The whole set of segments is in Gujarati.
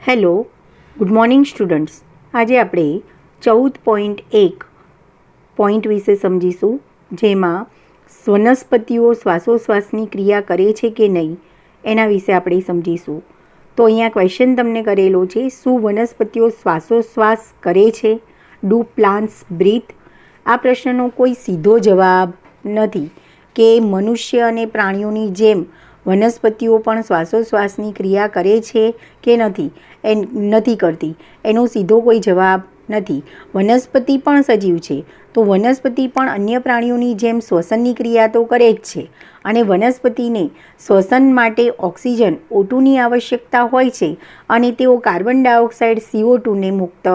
Hello, good morning students. આજે આપણે 14.1 પોઈન્ટ વિશે સમજીશું, જેમાં વનસ્પતિઓ શ્વાસોશ્વાસની ક્રિયા કરે છે કે નહીં એના વિશે આપણે સમજીશું. તો અહીંયા ક્વેશ્ચન તમને કરેલો છે, શું વનસ્પતિઓ શ્વાસોશ્વાસ કરે છે? Do plants breathe? આ પ્રશ્નનો કોઈ સીધો જવાબ નથી કે મનુષ્ય અને પ્રાણીઓની જેમ વનસ્પતિઓ પણ શ્વાસોશ્વાસની ક્રિયા કરે છે કે નથી કરતી. એનો સીધો કોઈ જવાબ નથી. વનસ્પતિ પણ સજીવ છે, તો વનસ્પતિ પણ અન્ય પ્રાણીઓની જેમ શ્વસનની ક્રિયા તો કરે જ છે, અને વનસ્પતિને શ્વસન માટે ઓક્સિજન O2ની આવશ્યકતા હોય છે, અને તેઓ કાર્બન ડાયોક્સાઇડ CO2ને મુક્ત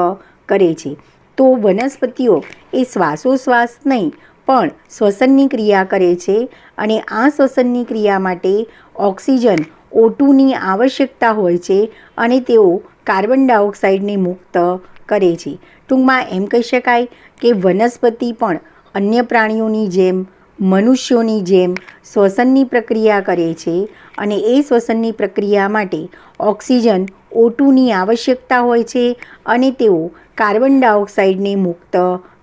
કરે છે. તો વનસ્પતિઓ એ શ્વાસોશ્વાસ નહીં પણ શ્વસનની ક્રિયા કરે છે, અને આ શ્વસનની ક્રિયા માટે ઓક્સિજન O2ની આવશ્યકતા હોય છે, અને તેઓ કાર્બન ડાયોક્સાઇડને મુક્ત કરે છે. ટૂંકમાં એમ કહી શકાય કે વનસ્પતિ પણ અન્ય પ્રાણીઓની જેમ મનુષ્યોની જેમ શ્વસનની પ્રક્રિયા કરે છે, અને એ શ્વસનની પ્રક્રિયા માટે ઓક્સિજન O2ની આવશ્યકતા હોય છે, અને તેઓ કાર્બન ડાયોક્સાઇડને મુક્ત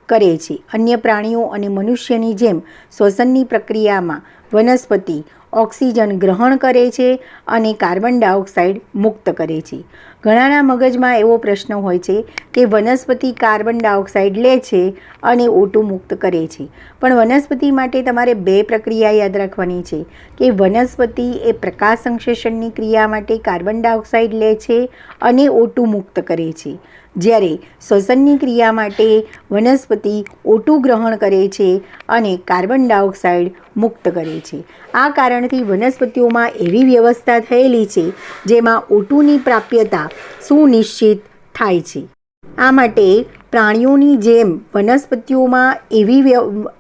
કરે છે. અન્ય પ્રાણીઓ અને મનુષ્યની જેમ શ્વસનની પ્રક્રિયામાં વનસ્પતિ ઓક્સિજન ગ્રહણ કરે છે અને કાર્બન ડાયોક્સાઇડ મુક્ત કરે છે. ઘણાના મગજમાં એવો પ્રશ્ન હોય છે કે વનસ્પતિ કાર્બન ડાયોક્સાઇડ લે છે અને O2 મુક્ત કરે છે, પણ વનસ્પતિ માટે તમારે બે પ્રક્રિયા યાદ રાખવાની છે કે વનસ્પતિ એ પ્રકાશ સંશ્લેષણની ક્રિયા માટે કાર્બન ડાયોક્સાઇડ લે છે અને O2 મુક્ત કરે છે, જ્યારે શ્વસનની ક્રિયા માટે વનસ્પતિ O2 ગ્રહણ કરે છે અને કાર્બન ડાયોક્સાઇડ મુક્ત કરે છે. આ કારણથી વનસ્પતિઓમાં એવી વ્યવસ્થા થયેલી છે જેમાં O2ની પ્રાપ્યતા સુનિશ્ચિત થાય છે. આ માટે પ્રાણીઓની જેમ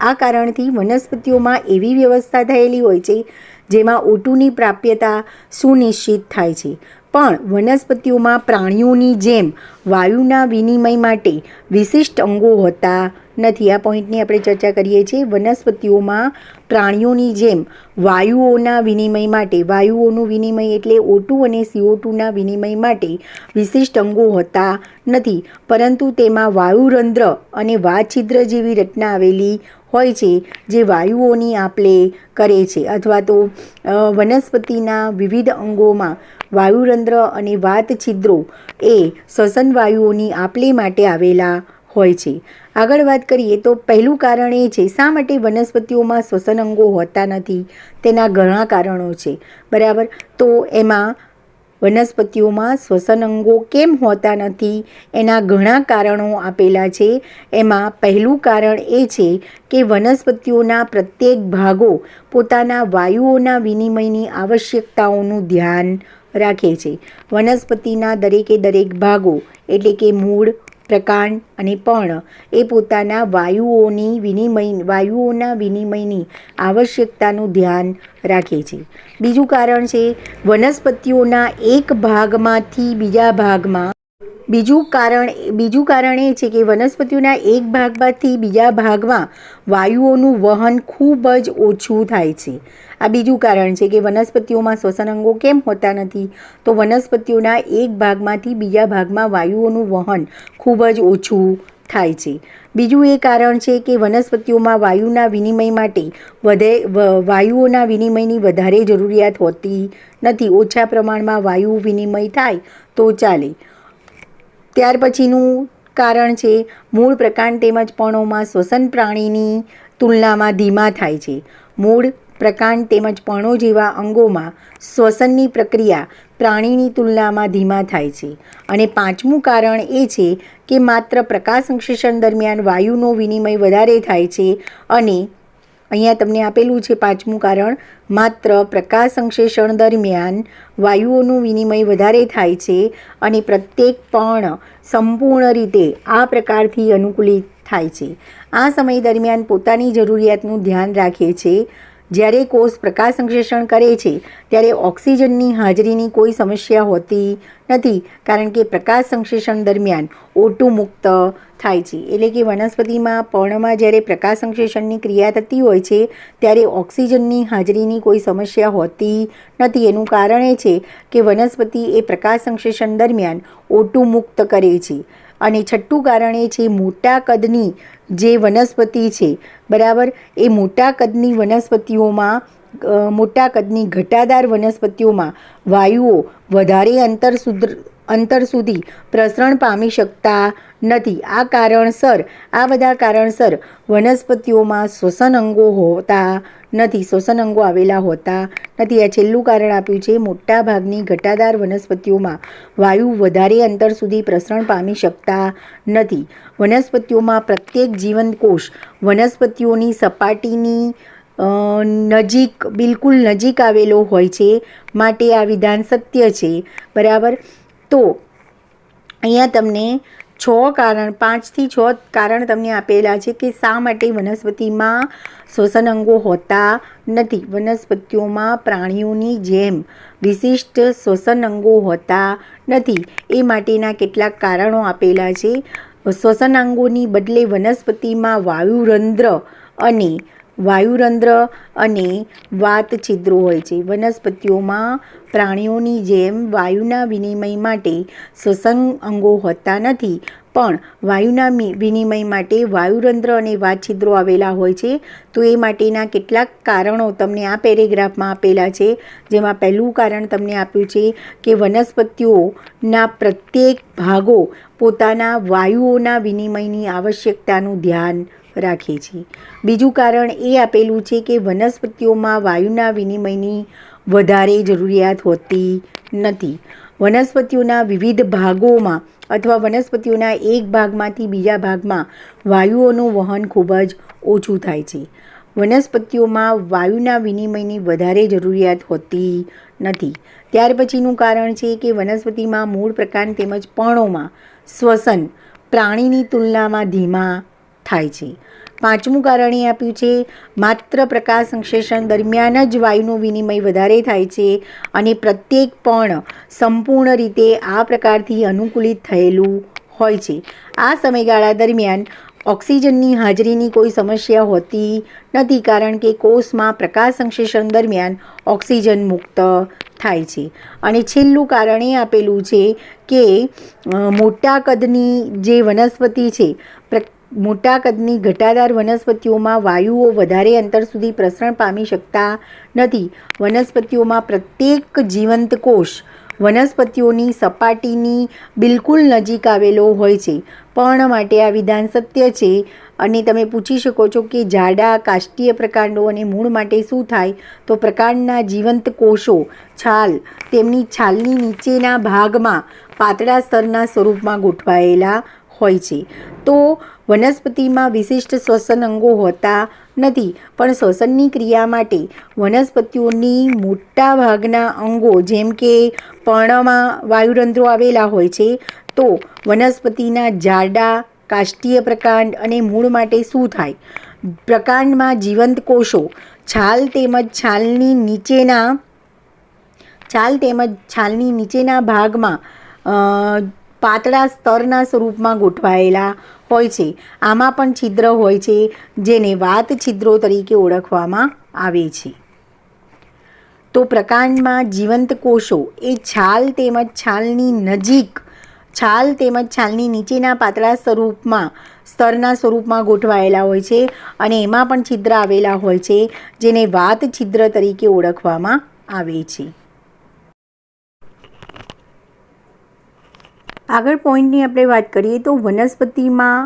આ કારણથી વનસ્પતિઓમાં એવી વ્યવસ્થા થયેલી હોય છે જેમાં O2ની પ્રાપ્યતા સુનિશ્ચિત થાય છે. પણ વનસ્પતિઓમાં પ્રાણીઓની જેમ વાયુના વિનિમય માટે વિશિષ્ટ અંગો હોતા નથી. આ પોઈન્ટની આપણે ચર્ચા કરીએ છીએ. વનસ્પતિઓમાં પ્રાણીઓની જેમ વાયુઓના વિનિમય માટે, વાયુઓનું વિનિમય એટલે O2 અને CO2ના વિનિમય માટે વિશિષ્ટ અંગો હોતા નથી, પરંતુ તેમાં વાયુરંધ્ર અને વાતછિદ્ર જેવી રચના આવેલી હોય છે, જે વાયુઓની આપ-લે કરે છે. અથવા તો વનસ્પતિના વિવિધ અંગોમાં વાયુરંધ્ર અને વાતછિદ્રો એ શ્વસન વાયુઓની આપ-લે માટે આવેલા હોય છે. આગળ વાત કરીએ તો પહેલું કારણ એ છે શા માટે વનસ્પતિઓમાં શ્વસન અંગો હોતા નથી. તેના ઘણા કારણો છે, બરાબર. તો એમાં વનસ્પતિઓમાં શ્વસન અંગો કેમ હોતા નથી એના ઘણા કારણો આપેલા છે. એમાં પહેલું કારણ એ છે કે વનસ્પતિઓના પ્રત્યેક ભાગો પોતાના વાયુઓના વિનિમયની આવશ્યકતાઓનું ધ્યાન રાખે છે. વનસ્પતિના દરેકે દરેક ભાગો એટલે કે મૂળ, પ્રકાંડ અને પર્ણ એ પોતાના વાયુઓના વિનિમયની આવશ્યકતાનું ધ્યાન રાખે છે. બીજું કારણ છે વનસ્પતિઓના એક ભાગમાંથી બીજા ભાગમાં બીજું કારણ એ છે કે વનસ્પતિઓના એક ભાગમાંથી બીજા ભાગમાં વાયુઓનું વહન ખૂબ જ ઓછું થાય છે. આ બીજું કારણ છે કે વનસ્પતિઓમાં શ્વસન અંગો કેમ હોતા નથી. તો વનસ્પતિઓના એક ભાગમાંથી બીજા ભાગમાં વાયુઓનું વહન ખૂબ જ ઓછું થાય છે. બીજું એ કારણ છે કે વનસ્પતિઓમાં વાયુના વિનિમય માટે વાયુઓના વિનિમયની વધારે જરૂરિયાત હોતી નથી. ઓછા પ્રમાણમાં વાયુ વિનિમય થાય તો ચાલે. ત્યાર પછીનું કારણ છે મૂળ, પ્રકાંડ તેમજ પર્ણોમાં શ્વસન પ્રાણીની તુલનામાં ધીમા થાય છે. મૂળ, પ્રકાંડ તેમજ પર્ણો જેવા અંગોમાં શ્વસનની પ્રક્રિયા પ્રાણીની તુલનામાં ધીમા થાય છે. અને પાંચમું કારણ એ છે કે માત્ર પ્રકાશ સંશ્લેષણ દરમિયાન વાયુનો વિનિમય વધારે થાય છે, અને અહીંયા તમને આપેલું છે પાંચમું કારણ, માત્ર પ્રકાશ સંશ્લેષણ દરમિયાન વાયુઓનું વિનિમય વધારે થાય છે, અને પ્રત્યેક પર્ણ સંપૂર્ણ રીતે આ પ્રકારથી અનુકૂલિત થાય છે. આ સમય દરમિયાન પોતાની જરૂરિયાતનું ધ્યાન રાખે છે, જ્યારે કોષ પ્રકાશ સંશ્લેષણ કરે છે ત્યારે ઓક્સિજનની હાજરીની કોઈ સમસ્યા હોતી નથી, કારણ કે પ્રકાશ સંશ્લેષણ દરમિયાન O2 મુક્ત થાય છે. એટલે કે વનસ્પતિમાં પર્ણમાં જ્યારે પ્રકાશ સંશ્લેષણની ક્રિયા થતી હોય છે ત્યારે ઓક્સિજનની હાજરીની કોઈ સમસ્યા હોતી નથી. એનું કારણ એ છે કે વનસ્પતિ એ પ્રકાશ સંશ્લેષણ દરમિયાન O2 મુક્ત કરે છે. અને છઠ્ઠું કારણ એ છે મોટા કદની જે વનસ્પતિ છે, બરાબર, એ મોટા કદની વનસ્પતિઓમાં મોટા કદની ઘટાદાર વનસ્પતિઓમાં વાયુઓ વધારે અંતર સુધી પ્રસરણ પામી શકતા નથી. આ બધા કારણસર વનસ્પતિઓમાં શ્વસન અંગો હોતા નથી, શ્વસન અંગો આવેલા હોતા નથી. આ છેલ્લું કારણ આપ્યું છે મોટા ભાગની ઘટાદાર વનસ્પતિઓમાં વાયુ વધારે અંતર સુધી પ્રસરણ પામી શકતા નથી. વનસ્પતિઓમાં પ્રત્યેક જીવંત કોષ વનસ્પતિઓની સપાટીની બિલકુલ નજીક આવેલો હોય છે, માટે આ વિધાન સત્ય છે, બરાબર. તો અહીંયા તમને 5 થી 6 કારણ તમને આપેલા છે કે શા માટે વનસ્પતિમાં શ્વસન અંગો હોતા નથી. વનસ્પતિઓમાં પ્રાણીઓની જેમ વિશિષ્ટ શ્વસન અંગો હોતા નથી, એ માટેના કેટલાક કારણો આપેલા છે. શ્વસન અંગોની બદલે વનસ્પતિમાં વાયુરંધ્ર અને વાત છિદ્રો હોય છે. વનસ્પતિઓમાં પ્રાણીઓની જેમ વાયુના વિનિમય માટે શ્વસન અંગો હોતા નથી, પણ વાયુના વિનિમય માટે વાયુરંધ્ર અને વાત છિદ્રો આવેલા હોય છે. તો એ માટેના કેટલાક કારણો તમને આ પેરેગ્રાફમાં આપેલા છે, જેમાં પહેલું કારણ તમને આપ્યું છે કે વનસ્પતિઓના પ્રત્યેક ભાગો પોતાના વાયુઓના વિનિમયની આવશ્યકતાનું ધ્યાન રાખે છે. બીજું કારણ એ આપેલું છે કે વનસ્પતિઓમાં વાયુના વિનિમયની વધારે જરૂરિયાત હોતી નથી. વનસ્પતિઓના વિવિધ ભાગોમાં અથવા વનસ્પતિઓના એક ભાગમાંથી બીજા ભાગમાં વાયુઓનું વહન ખૂબ જ ઓછું થાય છે. વનસ્પતિઓમાં વાયુના વિનિમયની વધારે જરૂરિયાત હોતી નથી. ત્યાર પછીનું કારણ છે કે વનસ્પતિમાં મૂળ પ્રકાંડ તેમજ પર્ણોમાં શ્વસન પ્રાણીની તુલનામાં ધીમા થાય છે. પાંચમું કારણ એ આપ્યું છે માત્ર પ્રકાશ સંશ્લેષણ દરમિયાન જ વાયુનું વિનિમય વધારે થાય છે અને પ્રત્યેક પર્ણ સંપૂર્ણ રીતે આ પ્રકારથી અનુકૂલિત થયેલું હોય છે. આ સમયગાળા દરમિયાન ઓક્સિજનની હાજરીની કોઈ સમસ્યા હોતી નથી, કારણ કે કોષમાં પ્રકાશ સંશ્લેષણ દરમિયાન ઓક્સિજન મુક્ત થાય છે. અને છેલ્લું કારણ એ આપેલું છે કે મોટા કદની જે વનસ્પતિ છે, મોટા કદની ઘટાદાર વનસ્પતિઓમાં વાયુઓ વધારે અંતર સુધી પ્રસરણ પામી શકતા નથી. વનસ્પતિઓમાં પ્રત્યેક જીવંત કોષ વનસ્પતિઓની સપાટીની બિલકુલ નજીક આવેલો હોય છે, પણ માટે આ વિધાન સત્ય છે. અને તમે પૂછી શકો છો કે જાડા કાષ્ટીય પ્રકાંડો અને મૂળ માટે શું થાય? તો પ્રકાંડના જીવંત કોષો તેમની છાલની નીચેના ભાગમાં પાતળા સ્તરના સ્વરૂપમાં ગોઠવાયેલા હોય છે. તો વનસ્પતિમાં વિશિષ્ટ શ્વસન અંગો હોતા નથી, પણ શ્વસનની ક્રિયા માટે વનસ્પતિઓની મોટા ભાગના અંગો જેમ કે પર્ણમાં વાયુરંધ્રો આવેલા હોય છે. તો વનસ્પતિના જાડા કાષ્ટીય પ્રકાંડ અને મૂળ માટે શું થાય? પ્રકાંડમાં જીવંત કોષો છાલ તેમજ છાલની નીચેના ભાગમાં પાતળા સ્તરના સ્વરૂપમાં ગોઠવાયેલા હોય છે. આમાં પણ છિદ્ર હોય છે, જેને વાત છિદ્રો તરીકે ઓળખવામાં આવે છે. તો પ્રકાંડમાં જીવંત કોષો એ છાલ તેમજ છાલની નીચેના પાતળા સ્તરના સ્વરૂપમાં ગોઠવાયેલા હોય છે, અને એમાં પણ છિદ્ર આવેલા હોય છે, જેને વાત છિદ્ર તરીકે ઓળખવામાં આવે છે. આગળ પોઈન્ટની આપણે વાત કરીએ તો વનસ્પતિમાં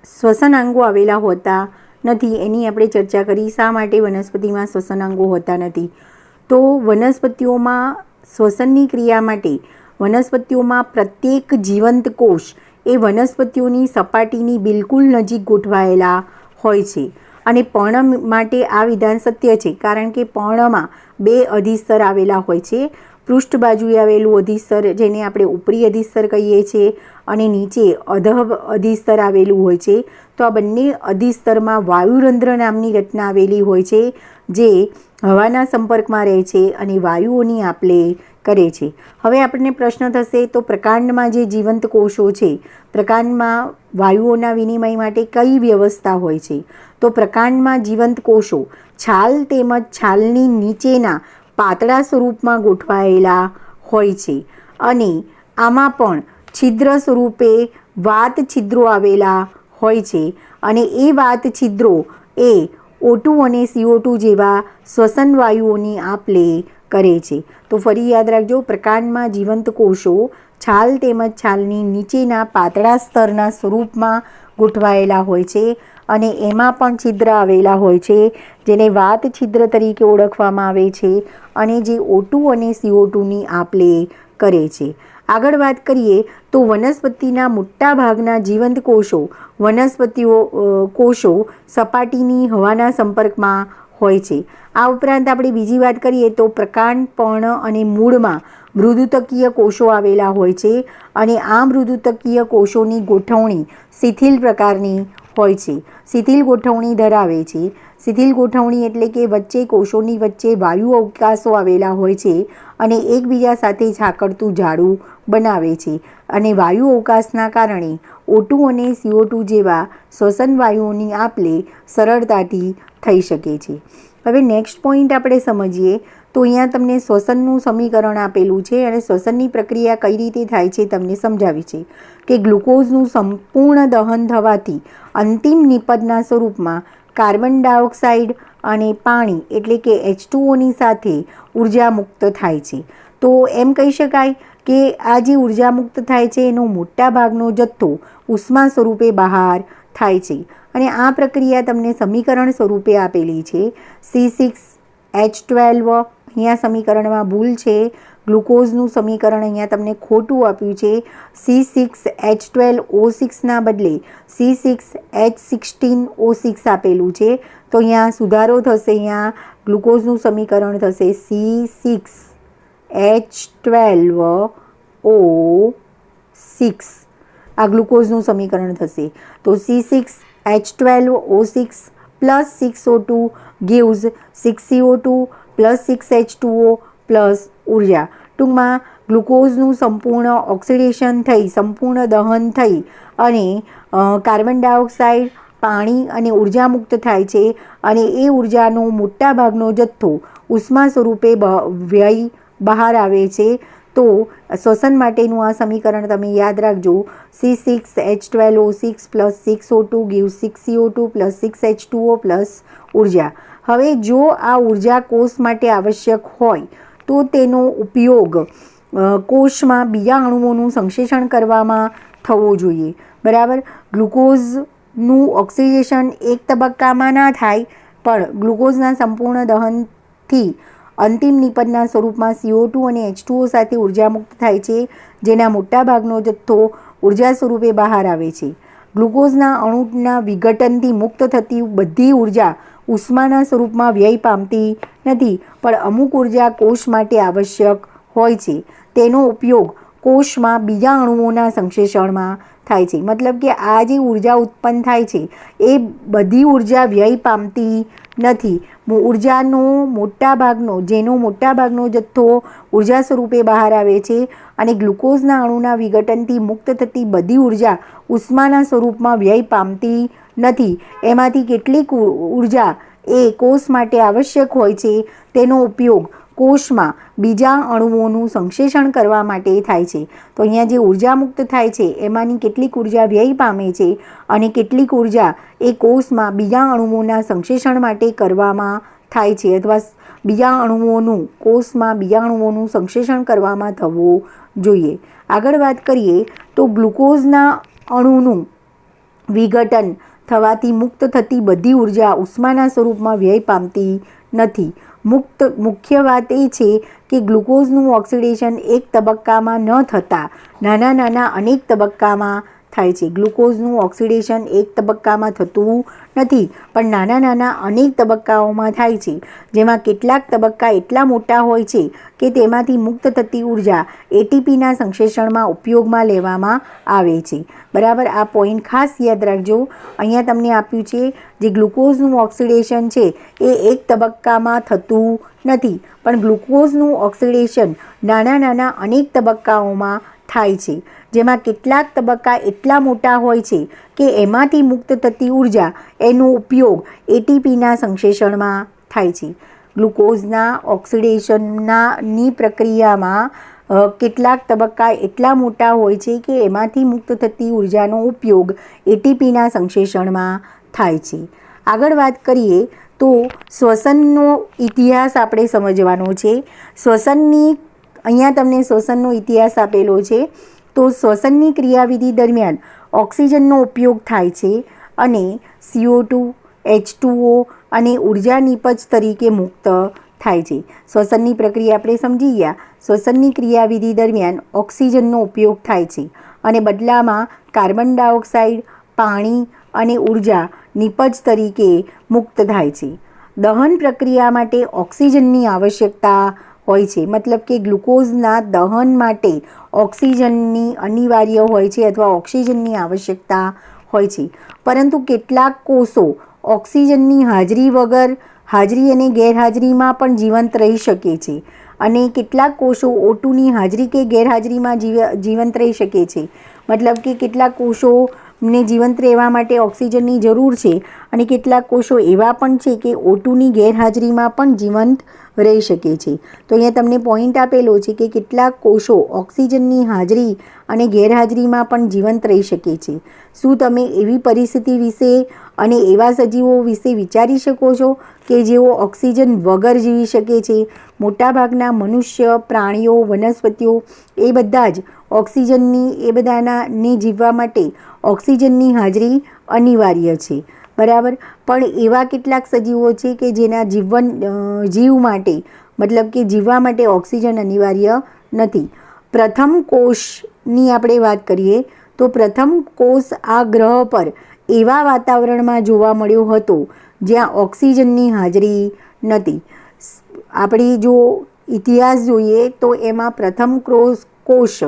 શ્વસનાંગો આવેલા હોતા નથી, એની આપણે ચર્ચા કરી. શા માટે વનસ્પતિમાં શ્વસનાંગો હોતા નથી? તો વનસ્પતિઓમાં શ્વસનની ક્રિયા માટે વનસ્પતિઓમાં પ્રત્યેક જીવંત કોષ એ વનસ્પતિઓની સપાટીની બિલકુલ નજીક ગોઠવાયેલા હોય છે. અને પર્ણ માટે આ વિધાન સત્ય છે, કારણ કે પર્ણમાં 2 અધિસ્તર આવેલા હોય છે. પૃષ્ઠ બાજુએ આવેલું અધિસ્તર જેને આપણે ઉપરી અધિસ્તર કહીએ છીએ અને નીચે અધઃ અધિસ્તર આવેલું હોય છે. તો આ બંને અધિસ્તરમાં વાયુરંધ્ર નામની રચના આવેલી હોય છે જે હવાના સંપર્કમાં રહે છે અને વાયુઓની આપ-લે કરે છે. હવે આપણને પ્રશ્ન થશે તો પ્રકાંડમાં જે જીવંત કોષો છે, પ્રકાંડમાં વાયુઓના વિનિમય માટે કઈ વ્યવસ્થા હોય છે? તો પ્રકાંડમાં જીવંત કોષો છાલ તેમજ છાલની નીચેના પાતળા સ્વરૂપમાં ગોઠવાયેલા હોય છે અને આમાં પણ છિદ્ર સ્વરૂપે વાત છિદ્રો આવેલા હોય છે અને એ વાત છિદ્રો એ O2 અને CO2 જેવા શ્વસન વાયુઓની આપ-લે કરે છે. તો ફરી યાદ રાખજો, પ્રકાંડમાં જીવંત કોષો છાલ તેમજ છાલની નીચેના પાતળા સ્તરના સ્વરૂપમાં ગોઠવાયેલા હોય છે અને એમાં પણ છિદ્ર આવેલા હોય છે જેને વાત છિદ્ર તરીકે ઓળખવામાં આવે છે અને જે O2 અને CO2ની આપ-લે કરે છે. આગળ વાત કરીએ તો વનસ્પતિના મોટા ભાગના જીવંત કોષો કોષો સપાટીની હવાના સંપર્કમાં હોય છે. આ ઉપરાંત આપણે બીજી વાત કરીએ તો પ્રકાંડ, પર્ણ અને મૂળમાં મૃદુતકીય કોષો આવેલા હોય છે અને આ મૃદુતકીય કોષોની ગોઠવણી શિથિલ પ્રકારની હોય છે, શિથિલ ગોઠવણી ધરાવે છે. શિથિલ ગોઠવણી એટલે કે વચ્ચે કોષોની વચ્ચે વાયુ અવકાશો આવેલા હોય છે અને એકબીજા સાથે ઝાકળતું જાળું બનાવે છે અને વાયુ અવકાશના કારણે O2 અને CO2 જેવા શ્વસન વાયુઓની આપ-લે સરળતાથી થઈ શકે છે. હવે નેક્સ્ટ પોઈન્ટ આપણે સમજીએ તો અહીંયા તમને શ્વસનનું સમીકરણ આપેલું છે અને શ્વસનની પ્રક્રિયા કઈ રીતે થાય છે તમને સમજાવી છે કે ગ્લુકોઝનું સંપૂર્ણ દહન થવાથી અંતિમ નિપજના સ્વરૂપમાં કાર્બન ડાયોક્સાઇડ અને પાણી એટલે કે H2Oની સાથે ઉર્જા મુક્ત થાય છે. તો એમ કહી શકાય કે આ જે ઉર્જા મુક્ત થાય છે એનો મોટા ભાગનો જથ્થો ઉષ્મા સ્વરૂપે બહાર થાય છે અને આ પ્રક્રિયા તમને સમીકરણ સ્વરૂપે આપેલી છે. C6H12 અહીંયા સમીકરણમાં ભૂલ છે, ગ્લુકોઝનું સમીકરણ અહીંયા તમને ખોટું આપ્યું છે. C6H12O6ના બદલે C6H16O6 આપેલું છે. તો અહીંયા સુધારો થશે, અહીંયા ગ્લુકોઝનું સમીકરણ થશે C6H12O6. આ ગ્લુકોઝનું સમીકરણ થશે. તો C6H12O6 plus 6O2 gives 6CO2 plus 6H2O plus ઉર્જા. ટૂંકમાં ગ્લુકોઝનું સંપૂર્ણ ઓક્સિડેશન થઈ, સંપૂર્ણ દહન થઈ અને કાર્બન ડાયોક્સાઇડ, પાણી અને ઉર્જા મુક્ત થાય છે અને એ ઉર્જાનો મોટા ભાગનો જથ્થો ઉષ્મા સ્વરૂપે વ્યય બહાર આવે છે. તો શ્વસન માટેનું આ સમીકરણ તમે યાદ રાખજો, C6H12O6 plus 6O2 gives 6CO2 plus 6H2O plus ઉર્જા. હવે જો આ ઉર્જા કોષ માટે આવશ્યક હોય તો તેનો ઉપયોગ કોષમાં બીજા અણુઓનું સંશ્લેષણ કરવામાં થવો જોઈએ. બરાબર, ગ્લુકોઝનું ઓક્સિડેશન એક તબક્કામાં ના થાય પણ ગ્લુકોઝના સંપૂર્ણ દહનથી અંતિમ નિપજના સ્વરૂપમાં CO2 અને H2O સાથે ઉર્જા મુક્ત થાય છે જેના મોટા ભાગનો જથ્થો ઉર્જા સ્વરૂપે બહાર આવે છે. ગ્લુકોઝના અણુના વિઘટનથી મુક્ત થતી બધી ઉર્જા ઉષ્માના સ્વરૂપમાં વ્યય પામતી નથી પણ અમુક ઉર્જા કોષ માટે આવશ્યક હોય છે. તેનો ઉપયોગ કોષમાં બીજા અણુઓના સંશ્લેષણમાં થાય છે. મતલબ કે આ જે ઉર્જા ઉત્પન્ન થાય છે એ બધી ઉર્જા વ્યય પામતી નથી. ઉર્જાનો મોટા ભાગનો જથ્થો ઉર્જા સ્વરૂપે બહાર આવે છે અને ગ્લુકોઝના અણુના વિઘટનથી મુક્ત થતી બધી ઉર્જા ઉષ્માના સ્વરૂપમાં વ્યય પામતી નથી. એમાંથી કેટલીક ઉર્જા એ કોષ માટે આવશ્યક હોય છે, તેનો ઉપયોગ કોષમાં બીજા અણુઓનું સંશ્લેષણ કરવા માટે થાય છે. તો અહીંયા જે ઉર્જા મુક્ત થાય છે એમાંની કેટલીક ઉર્જા વ્યય પામે છે અને કેટલીક ઉર્જા એ કોષમાં બીજા અણુઓના સંશ્લેષણ માટે કરવામાં થાય છે અથવા કોષમાં બીજા અણુઓનું સંશ્લેષણ કરવામાં થવું જોઈએ. આગળ વાત કરીએ તો ગ્લુકોઝના અણુનું વિઘટન થવાથી મુક્ત થતી બધી ઉર્જા ઉષ્માના સ્વરૂપમાં વ્યય પામતી નથી. મુખ્ય વાત એ છે કે ગ્લુકોઝનું ઓક્સિડેશન એક તબક્કામાં ન થતાં નાના અનેક તબક્કામાં થાય છે. ગ્લુકોઝનું ઓક્સિડેશન એક તબક્કામાં થતું નથી, પણ નાના નાના અનેક તબક્કાઓમાં થાય છે, જેમાં કેટલાક તબક્કા એટલા મોટા હોય છે કે તેમાંથી મુક્ત થતી ઉર્જા એટીપીના સંશ્લેષણમાં ઉપયોગમાં લેવામાં આવે છે. બરાબર, આ પોઈન્ટ ખાસ યાદ રાખજો. અહીંયા તમને આપ્યું છે જે ગ્લુકોઝનું ઓક્સિડેશન છે એ એક તબક્કામાં થતું નથી, પણ ગ્લુકોઝનું ઓક્સિડેશન નાના નાના અનેક તબક્કાઓમાં થાય છે, જેમાં કેટલાક તબક્કા એટલા મોટા હોય છે કે એમાંથી મુક્ત થતી ઉર્જા એનો ઉપયોગ એટીપીના સંશ્લેષણમાં થાય છે. ગ્લુકોઝના ઓક્સિડેશનની પ્રક્રિયામાં કેટલાક તબક્કા એટલા મોટા હોય છે કે એમાંથી મુક્ત થતી ઉર્જાનો ઉપયોગ એટીપીના સંશ્લેષણમાં થાય છે. આગળ વાત કરીએ તો શ્વસનનો ઇતિહાસ આપણે સમજવાનો છે. અહીંયા તમને શ્વસનનો ઇતિહાસ આપેલો છે. તો શ્વસનની ક્રિયાવિધિ દરમિયાન ઓક્સિજનનો ઉપયોગ થાય છે અને CO2, H2O અને ઉર્જા નિપજ તરીકે મુક્ત થાય છે. શ્વસનની પ્રક્રિયા આપણે સમજી ગયા. શ્વસનની ક્રિયાવિધિ દરમિયાન ઓક્સિજનનો ઉપયોગ થાય છે અને બદલામાં કાર્બન ડાયોક્સાઇડ, પાણી અને ઉર્જા નિપજ તરીકે મુક્ત થાય છે. દહન પ્રક્રિયા માટે ઓક્સિજનની આવશ્યકતા હોય છે, મતલબ કે ગ્લુકોઝના દહન માટે ઓક્સિજનની અનિવાર્ય હોય છે અથવા ઓક્સિજનની આવશ્યકતા હોય છે. પરંતુ કેટલાક કોષો ઓક્સિજનની હાજરી અને ગેરહાજરીમાં પણ જીવંત રહી શકે છે અને કેટલાક કોષો O2ની હાજરી કે ગેરહાજરીમાં જીવંત રહી શકે છે. મતલબ કે કેટલાક કોષોને જીવંત રહેવા માટે ઓક્સિજનની જરૂર છે અને કેટલાક કોષો એવા પણ છે કે O2ની ગેરહાજરીમાં પણ જીવંત રહી શકે છે. તો અહીંયા તમને પોઈન્ટ આપેલો છે કે કેટલાક કોષો ઓક્સિજનની હાજરી અને ગેરહાજરીમાં પણ જીવંત રહી શકે છે. શું તમે એવી પરિસ્થિતિ વિશે અને એવા સજીવો વિશે વિચારી શકો છો કે જેઓ ઓક્સિજન વગર જીવી શકે છે? મોટાભાગના મનુષ્ય, પ્રાણીઓ, વનસ્પતિઓ એ બધા જ બધાને જીવવા માટે ઓક્સિજનની હાજરી અનિવાર્ય છે. બરાબર, પણ એવા કેટલાક સજીવો છે કે જેના જીવ માટે મતલબ કે જીવવા માટે ઓક્સિજન અનિવાર્ય નથી. પ્રથમ કોષની આપણે વાત કરીએ તો પ્રથમ કોષ આ ગ્રહ પર એવા વાતાવરણમાં જોવા મળ્યો હતો જ્યાં ઓક્સિજનની હાજરી નથી. આપણે જો ઇતિહાસ જોઈએ તો એમાં પ્રથમ કોષ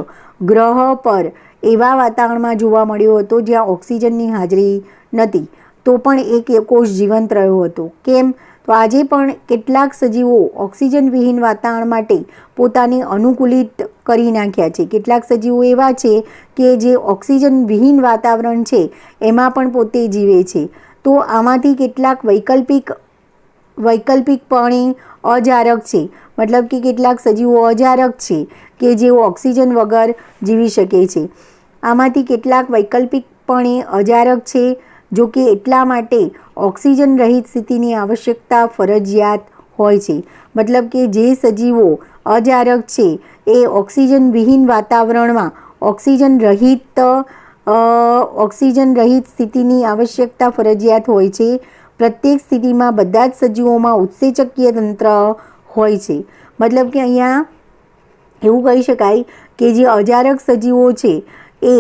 ગ્રહ પર એવા વાતાવરણમાં જોવા મળ્યો હતો જ્યાં ઓક્સિજનની હાજરી નથી, તો પણ એક કોષ જીવંત રહ્યો હતો. કેમ? તો આજે પણ કેટલાક સજીવો ઓક્સિજન વિહીન વાતાવરણ માટે પોતાને અનુકૂલિત કરી નાખ્યા છે. કેટલાક સજીવો એવા છે કે જે ઓક્સિજન વિહીન વાતાવરણ છે એમાં પણ પોતે જીવે છે. તો આમાંથી કેટલાક વૈકલ્પિકપણે અજારક છે, મતલબ કે કેટલાક સજીવો અજારક છે કે જેઓ ઓક્સિજન વગર જીવી શકે છે. આમાંથી કેટલાક વૈકલ્પિકપણે અજારક છે, જો કે એટલા માટે ઓક્સિજન રહિત સ્થિતિની આવશ્યકતા ફરજિયાત હોય છે. મતલબ કે જે સજીવો અજારક છે એ ઓક્સિજન વિહીન વાતાવરણમાં ઓક્સિજન રહિત સ્થિતિની આવશ્યકતા ફરજિયાત હોય છે. પ્રત્યેક સ્થિતિમાં બધા જ સજીવોમાં ઉત્સેચકીય તંત્ર હોય છે. મતલબ કે અહીંયા એવું કહી શકાય કે જે અજારક સજીવો છે એ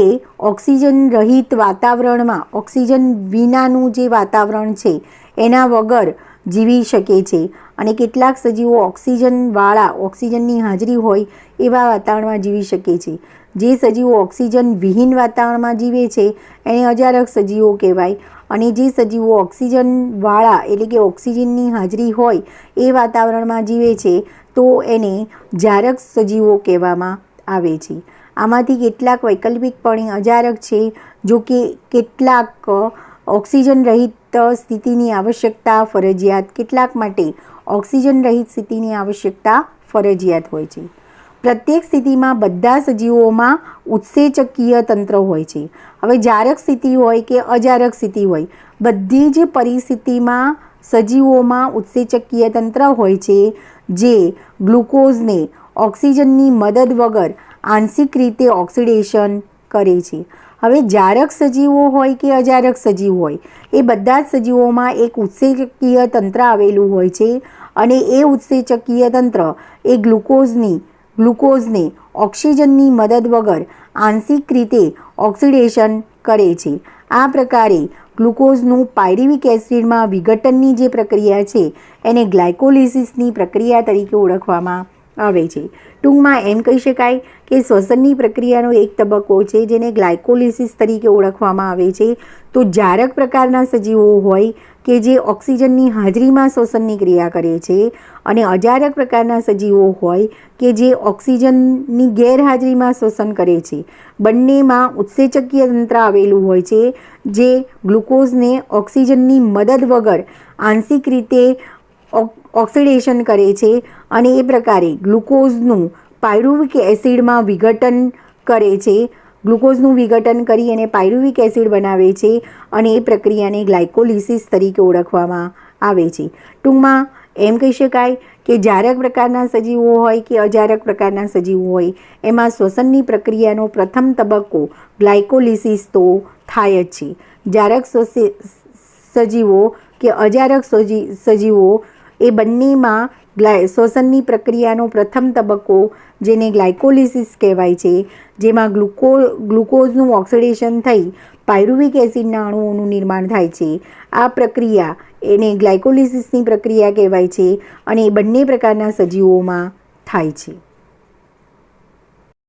ઓક્સિજન રહિત વાતાવરણમાં, ઓક્સિજન વિનાનું જે વાતાવરણ છે એના વગર જીવી શકે છે અને કેટલાક સજીવો ઓક્સિજનની હાજરી હોય એવા વાતાવરણમાં જીવી શકે છે. જે સજીવો ઓક્સિજન વિહીન વાતાવરણમાં જીવે છે એને અજારક સજીવો કહેવાય અને જે સજીવો ઓક્સિજનવાળા એટલે કે ઓક્સિજનની હાજરી હોય એ વાતાવરણમાં જીવે છે તો એને જારક સજીવો કહેવામાં આવે છે. આમાંથી કેટલાક વૈકલ્પિકપણે અજારક છે, જો કે કેટલાક ઓક્સિજન રહિત સ્થિતિની આવશ્યકતા ફરજિયાત, કેટલાક માટે ઓક્સિજન રહિત સ્થિતિની આવશ્યકતા ફરજિયાત હોય છે. પ્રત્યેક સ્થિતિમાં બધા સજીવોમાં ઉત્સેચકીય તંત્ર હોય છે. હવે જારક સ્થિતિ હોય કે અજારક સ્થિતિ હોય, બધી જ પરિસ્થિતિમાં સજીવોમાં ઉત્સેચકીય તંત્ર હોય છે જે ગ્લુકોઝને ઓક્સિજનની મદદ વગર આંશિક રીતે ઓક્સિડેશન કરે છે. હવે જારક સજીવો હોય કે અજારક સજીવ હોય, એ બધા જ સજીવોમાં એક ઉત્સેચકીય તંત્ર આવેલું હોય છે અને એ ઉત્સેચકીય તંત્ર એ ગ્લુકોઝને ઓક્સિજનની મદદ વગર આંશિક રીતે ઓક્સિડેશન કરે છે. આ પ્રકારે ગ્લુકોઝનું પાયરુવિક એસિડમાં વિઘટનની જે પ્રક્રિયા છે એને ગ્લાયકોલિસિસની પ્રક્રિયા તરીકે ઓળખવામાં આવે છે. ટૂંકમાં એમ કહી શકાય કે શ્વસનની પ્રક્રિયાનો એક તબક્કો છે જેને ગ્લાયકોલિસિસ તરીકે ઓળખવામાં આવે છે. તો જારક પ્રકારના સજીવો હોય કે જે ઓક્સિજનની હાજરીમાં શ્વસનની ક્રિયા કરે છે અને અજારક પ્રકારના સજીવો હોય કે જે ઓક્સિજનની ગેરહાજરીમાં શ્વસન કરે છે. બંનેમાં ઉત્સેચકીય તંત્ર આવેલું હોય છે જે ગ્લુકોઝને ઓક્સિજનની મદદ વગર આંશિક રીતે ઓક્સિડેશન કરે છે અને એ પ્રકારે ગ્લુકોઝનું પાયરુવિક એસિડમાં વિઘટન કરે છે. ગ્લુકોઝનું વિઘટન કરી અને પાયરુવિક એસિડ બનાવે છે અને એ પ્રક્રિયાને ગ્લાયકોલિસિસ તરીકે ઓળખવામાં આવે છે. ટૂંકમાં એમ કહી શકાય કે જારક પ્રકારના સજીવો હોય કે અજારક પ્રકારના સજીવો હોય એમાં શ્વસનની પ્રક્રિયાનો પ્રથમ તબક્કો ગ્લાયકોલિસિસ તો થાય જ છે. જારક સજીવો કે અજારક સજીવો એ બંનેમાં શ્વસનની પ્રક્રિયાનો પ્રથમ તબક્કો જેને ગ્લાયકોલિસિસ કહેવાય છે, જેમાં ગ્લુકોઝનું ઓક્સિડેશન થઈ પાયરુવિક એસિડના અણુઓનું નિર્માણ થાય છે. આ પ્રક્રિયા એને ગ્લાયકોલિસિસની પ્રક્રિયા કહેવાય છે અને એ બંને પ્રકારના સજીવોમાં થાય છે.